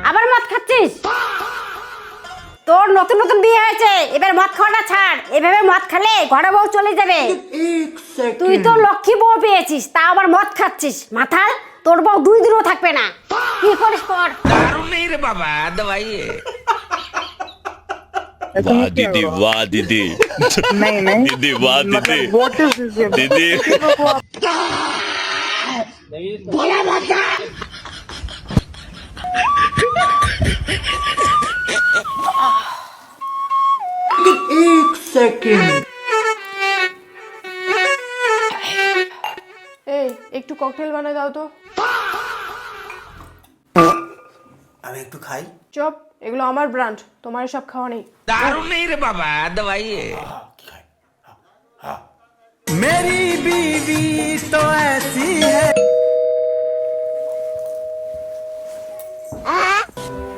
আবার মদ খাচ্ছিস? তোর নতুন নতুন বিয়ে হয়েছে, এবার মদ খাওয়াটা ছাড়। এভাবে মদ খেলে ঘরে বউ চলে যাবে। তুই তো লক্ষ্মী বউ পেয়েছিস, তা আবার মদ খাচ্ছিস। মাথাল, তোর বউ 2 দিনও থাকবে না। কি করিস কর। दारू नहीं रे बाबा, दवाई है। वाह दीदी, वाह दीदी। नहीं नहीं दीदी वाह दीदी, व्हाट इज दिस दीदी। एक सेकंड এই একটু ককটেল বানায় দাও তো। আমি একটু খাই। চপ, এগুলো আমার ব্র্যান্ড, তোমার সব খাওয়া নেই। दारू नहीं रे बाबा, दवाई है। मेरी बीवी तो ऐसी है।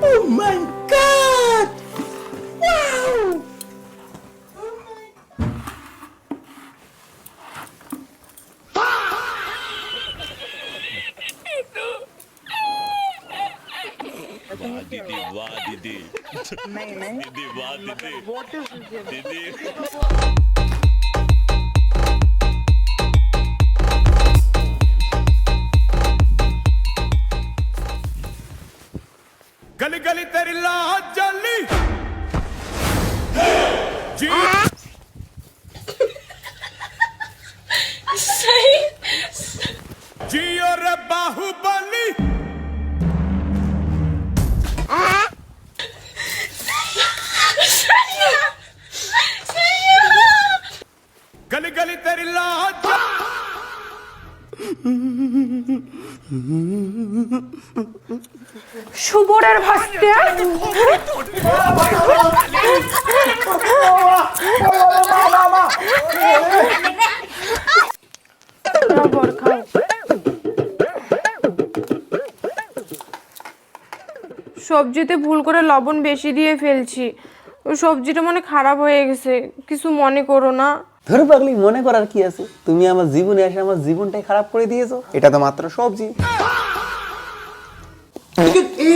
Oh my God! Wow! वाह दीदी, वाह दीदी। नहीं नहीं दीदी वाह दीदी, व्हाट इज दिस दीदी। गली गली तेरी लाज जली जी जी और बाहुबली गली गली तेरी लाज শুভরের ভাস্তে সবজিতে ভুল করে লবণ বেশি দিয়ে ফেলছি। ওই সবজিটা মনে খারাপ হয়ে গেছে, কিছু মনে করো না। ধরে পাগলি, মনে করার কি আছে? তুমি আমার জীবনে এসে আমার জীবনটাই খারাপ করে দিয়েছো। এটা তো মাত্র সবজি।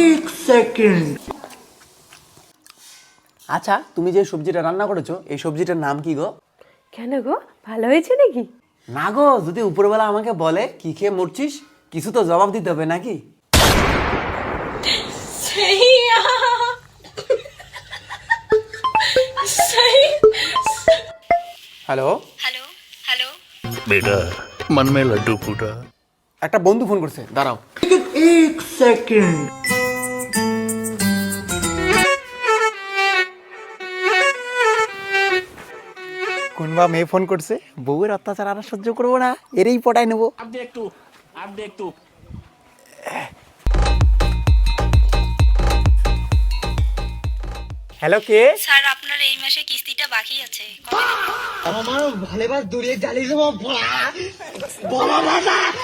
এক সেকেন্ড। আচ্ছা, তুমি যে সবজিটা রান্না করেছো, এই সবজিটার নাম কি গো? কেন গো, ভালো হয়েছে নাকি? না গো, যদি উপরবেলা আমাকে বলে কি খেয়ে মরছিস, কিছু তো জবাব দিতে হবে নাকি? হ্যালো हेलो हेलो बेटा मन में लड्डू फूटा। একটা বন্ধু ফোন করছে, দাঁড়াও। এক সেকেন্ড। কোনবা মেয়ে ফোন করছে, বউয়ের অত্যাচার আর সহ্য করবো না, এরই পটাই নেবো। হ্যালো, কে? স্যার আপনার এই মাসে কিস্তিটা বাকি আছে,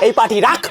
এই পার্টি রাখ।